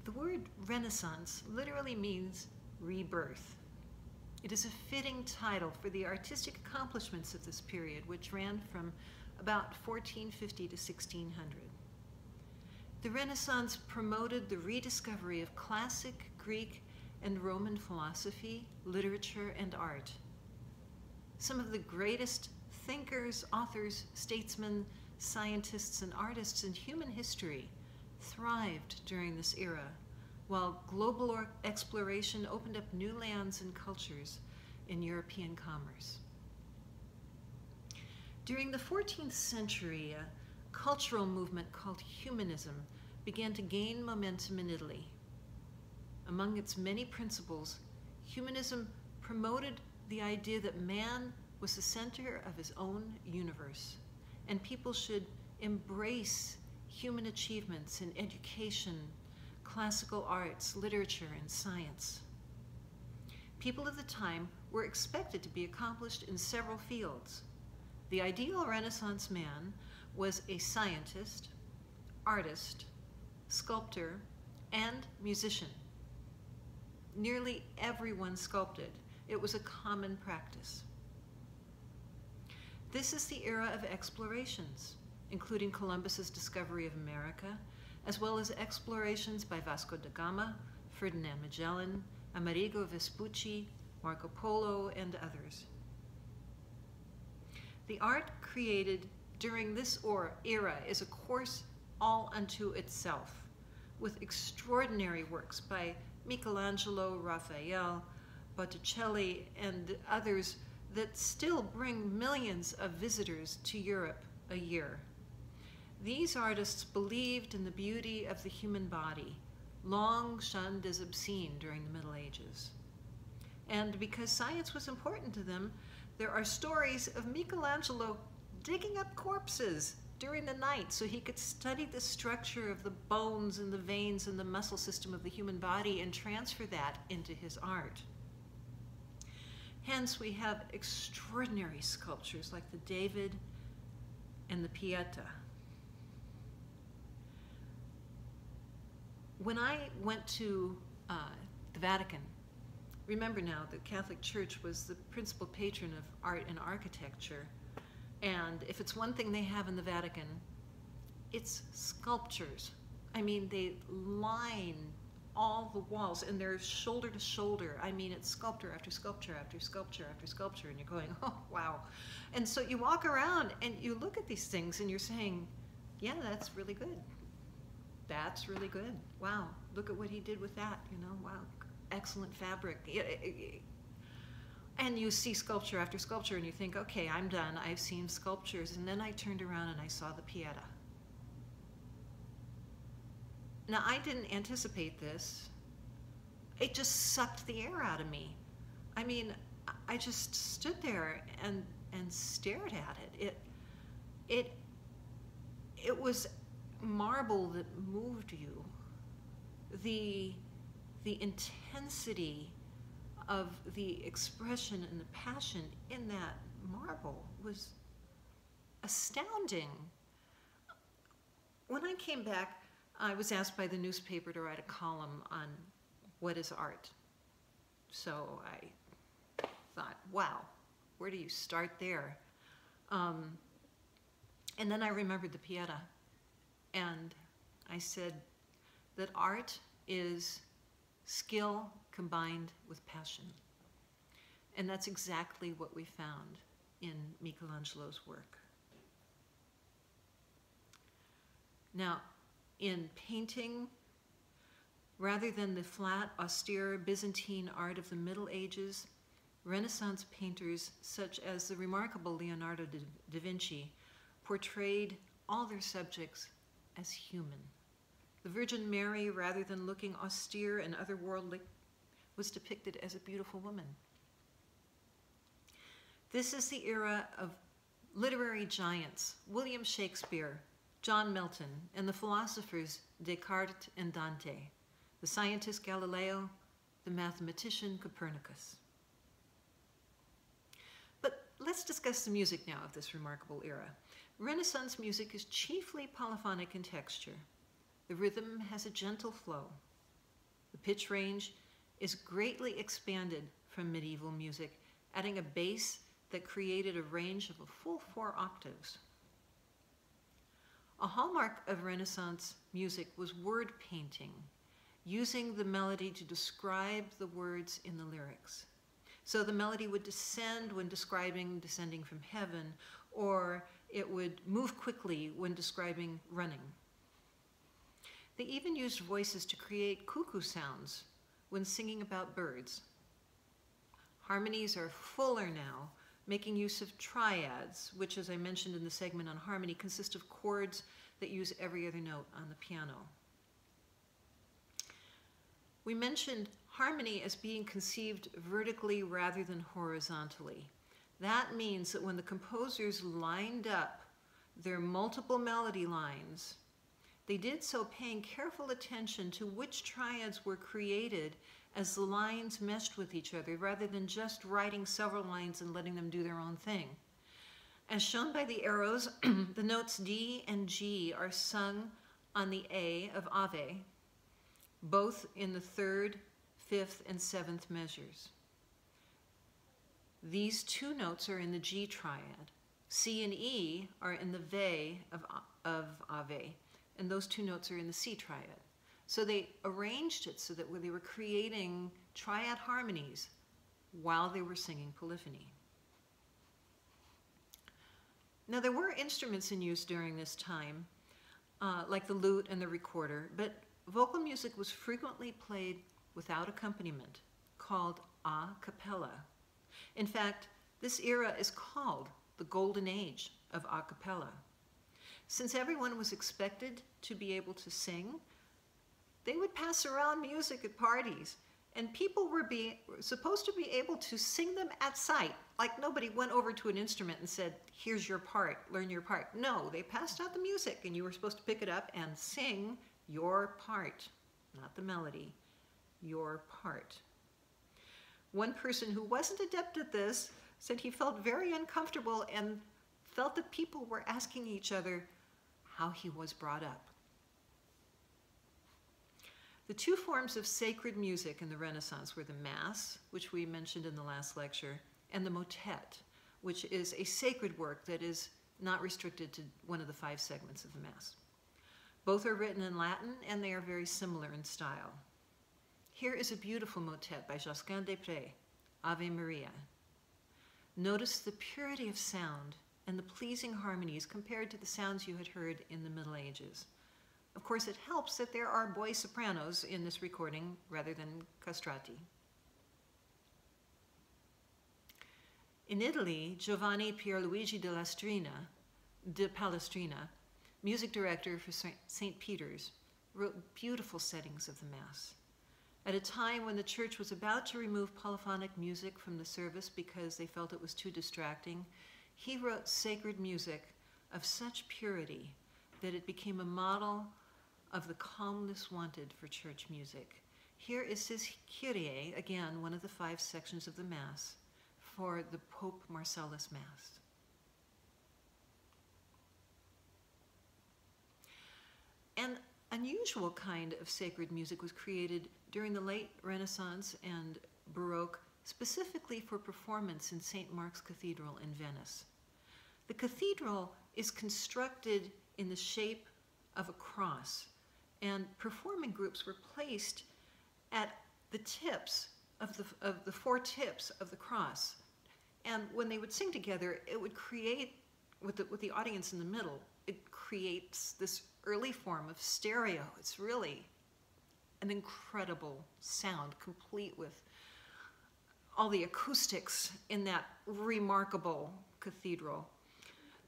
The word Renaissance literally means rebirth. It is a fitting title for the artistic accomplishments of this period, which ran from about 1450 to 1600. The Renaissance promoted the rediscovery of classic Greek and Roman philosophy, literature, and art. Some of the greatest thinkers, authors, statesmen, scientists, and artists in human history thrived during this era, while global exploration opened up new lands and cultures in European commerce. During the 14th century, a cultural movement called humanism began to gain momentum in Italy. Among its many principles, humanism promoted the idea that man was the center of his own universe, and people should embrace human achievements in education, classical arts, literature, and science. People of the time were expected to be accomplished in several fields. The ideal Renaissance man was a scientist, artist, sculptor, and musician. Nearly everyone sculpted. It was a common practice. This is the era of explorations, including Columbus's discovery of America, as well as explorations by Vasco da Gama, Ferdinand Magellan, Amerigo Vespucci, Marco Polo, and others. The art created during this era is a course all unto itself, with extraordinary works by Michelangelo, Raphael, Botticelli, and others that still bring millions of visitors to Europe a year. These artists believed in the beauty of the human body, long shunned as obscene during the Middle Ages. And because science was important to them, there are stories of Michelangelo digging up corpses during the night so he could study the structure of the bones and the veins and the muscle system of the human body and transfer that into his art. Hence, we have extraordinary sculptures like the David and the Pieta. When I went to the Vatican, remember now, the Catholic Church was the principal patron of art and architecture. And if it's one thing they have in the Vatican, it's sculptures. I mean, they line all the walls, and they're shoulder to shoulder. I mean, it's sculpture after sculpture after sculpture after sculpture, and you're going, oh, wow. And so you walk around and you look at these things and you're saying, yeah, that's really good. That's really good. Wow, look at what he did with that, you know, wow, excellent fabric. And you see sculpture after sculpture and you think, okay, I'm done, I've seen sculptures. And then I turned around and I saw the Pieta. Now, I didn't anticipate this. It just sucked the air out of me. I mean, I just stood there and stared at it. It was marble that moved you. The intensity of the expression and the passion in that marble was astounding. When I came back, I was asked by the newspaper to write a column on what is art. So I thought, wow, where do you start there? And then I remembered the Pieta, and I said that art is skill combined with passion. And that's exactly what we found in Michelangelo's work. Now, in painting, rather than the flat, austere Byzantine art of the Middle Ages, Renaissance painters such as the remarkable Leonardo da Vinci portrayed all their subjects as human. The Virgin Mary, rather than looking austere and otherworldly, was depicted as a beautiful woman. This is the era of literary giants, William Shakespeare, John Milton, and the philosophers Descartes and Dante, the scientist Galileo, the mathematician Copernicus. But let's discuss the music now of this remarkable era. Renaissance music is chiefly polyphonic in texture. The rhythm has a gentle flow. The pitch range is greatly expanded from medieval music, adding a bass that created a range of a full 4 octaves. A hallmark of Renaissance music was word painting, using the melody to describe the words in the lyrics. So the melody would descend when describing descending from heaven, or it would move quickly when describing running. They even used voices to create cuckoo sounds when singing about birds. Harmonies are fuller now, making use of triads, which, as I mentioned in the segment on harmony, consist of chords that use every other note on the piano. We mentioned harmony as being conceived vertically rather than horizontally. That means that when the composers lined up their multiple melody lines, they did so paying careful attention to which triads were created as the lines meshed with each other, rather than just writing several lines and letting them do their own thing. As shown by the arrows, the notes D and G are sung on the A of Ave, both in the 3rd, 5th, and 7th measures. These 2 notes are in the G triad. C and E are in the Ve of Ave, and those 2 notes are in the C triad. So they arranged it so that they were creating triad harmonies while they were singing polyphony. Now, there were instruments in use during this time, like the lute and the recorder, but vocal music was frequently played without accompaniment, called a cappella. In fact, this era is called the Golden Age of a cappella. Since everyone was expected to be able to sing, they would pass around music at parties, and people were supposed to be able to sing them at sight. Like, nobody went over to an instrument and said, here's your part, learn your part. No, they passed out the music, and you were supposed to pick it up and sing your part, not the melody, your part. One person who wasn't adept at this said he felt very uncomfortable and felt that people were asking each other how he was brought up. The 2 forms of sacred music in the Renaissance were the Mass, which we mentioned in the last lecture, and the motet, which is a sacred work that is not restricted to one of the 5 segments of the Mass. Both are written in Latin, and they are very similar in style. Here is a beautiful motet by Josquin des Prez, Ave Maria. Notice the purity of sound and the pleasing harmonies compared to the sounds you had heard in the Middle Ages. Of course, it helps that there are boy sopranos in this recording rather than castrati. In Italy, Giovanni Pierluigi de Palestrina, music director for St. Peter's, wrote beautiful settings of the Mass. At a time when the church was about to remove polyphonic music from the service because they felt it was too distracting, he wrote sacred music of such purity that it became a model of the calmness wanted for church music. Here is his Kyrie, again, one of the 5 sections of the Mass, for the Pope Marcellus Mass. An unusual kind of sacred music was created during the late Renaissance and Baroque, specifically for performance in St. Mark's Cathedral in Venice. The cathedral is constructed in the shape of a cross, and performing groups were placed at the tips of the 4 tips of the cross. And when they would sing together, it would create, with the audience in the middle, it creates this early form of stereo. It's really an incredible sound, complete with all the acoustics in that remarkable cathedral.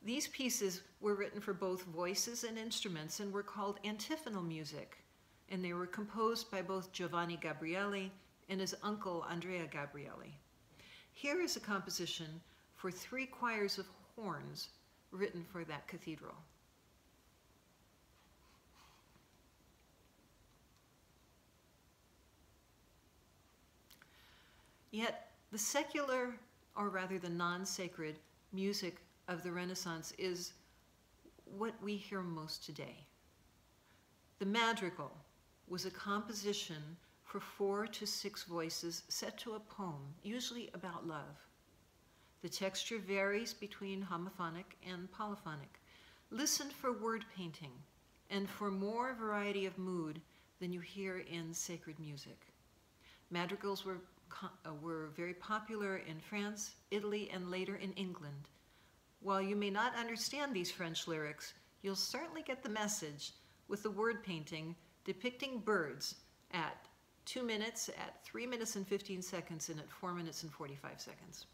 These pieces were written for both voices and instruments and were called antiphonal music, and they were composed by both Giovanni Gabrieli and his uncle Andrea Gabrieli. Here is a composition for 3 choirs of horns written for that cathedral. Yet the secular, or rather the non-sacred, music of the Renaissance is what we hear most today. The madrigal was a composition for 4 to 6 voices set to a poem, usually about love. The texture varies between homophonic and polyphonic. Listen for word painting and for more variety of mood than you hear in sacred music. Madrigals were very popular in France, Italy, and later in England. While you may not understand these French lyrics, you'll certainly get the message with the word painting depicting birds at 2 minutes, at 3 minutes and 15 seconds, and at 4 minutes and 45 seconds.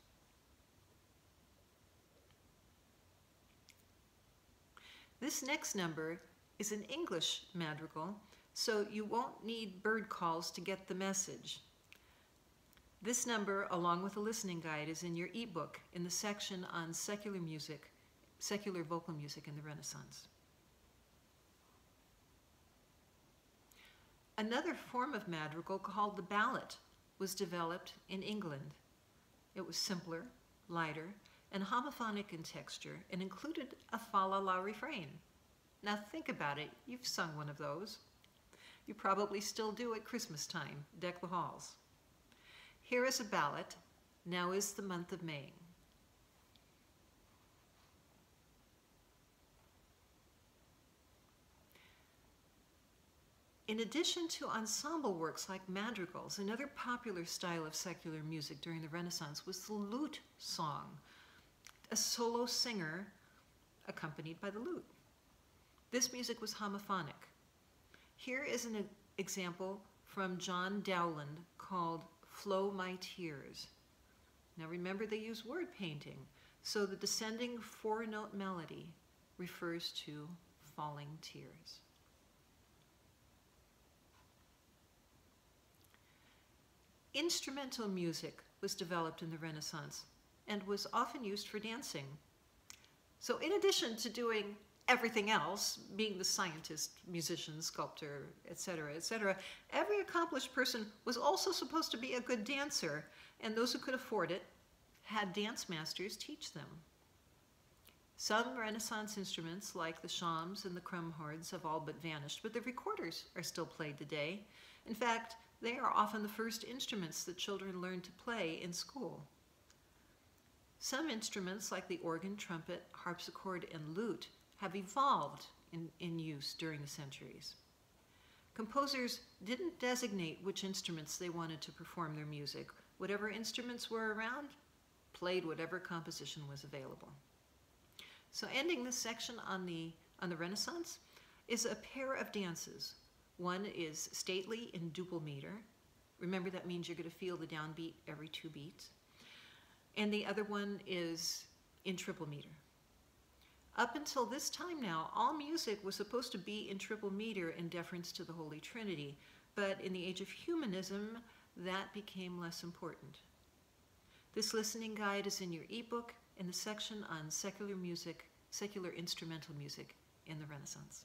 This next number is an English madrigal, so you won't need bird calls to get the message. This number, along with a listening guide, is in your ebook in the section on secular music, secular vocal music in the Renaissance. Another form of madrigal called the ballad was developed in England. It was simpler, lighter, and homophonic in texture, and included a fa-la-la refrain. Now think about it, you've sung one of those. You probably still do at Christmas time, deck the halls. Here is a ballad, Now is the Month of May. In addition to ensemble works like madrigals, another popular style of secular music during the Renaissance was the lute song, a solo singer accompanied by the lute. This music was homophonic. Here is an example from John Dowland called Flow My Tears. Now remember, they use word painting, so the descending 4-note melody refers to falling tears. Instrumental music was developed in the Renaissance and was often used for dancing. So in addition to doing everything else, being the scientist, musician, sculptor, etc., every accomplished person was also supposed to be a good dancer, and those who could afford it had dance masters teach them. Some Renaissance instruments, like the shawms and the crumhorns, have all but vanished, but the recorders are still played today. In fact, they are often the first instruments that children learn to play in school. Some instruments, like the organ, trumpet, harpsichord, and lute, have evolved in use during the centuries. Composers didn't designate which instruments they wanted to perform their music. Whatever instruments were around, played whatever composition was available. So ending this section on the Renaissance is a pair of dances. One is stately in duple meter. Remember, that means you're going to feel the downbeat every 2 beats. And the other one is in triple meter. Up until this time now, all music was supposed to be in triple meter in deference to the Holy Trinity, but in the age of humanism, that became less important. This listening guide is in your ebook in the section on secular music, secular instrumental music in the Renaissance.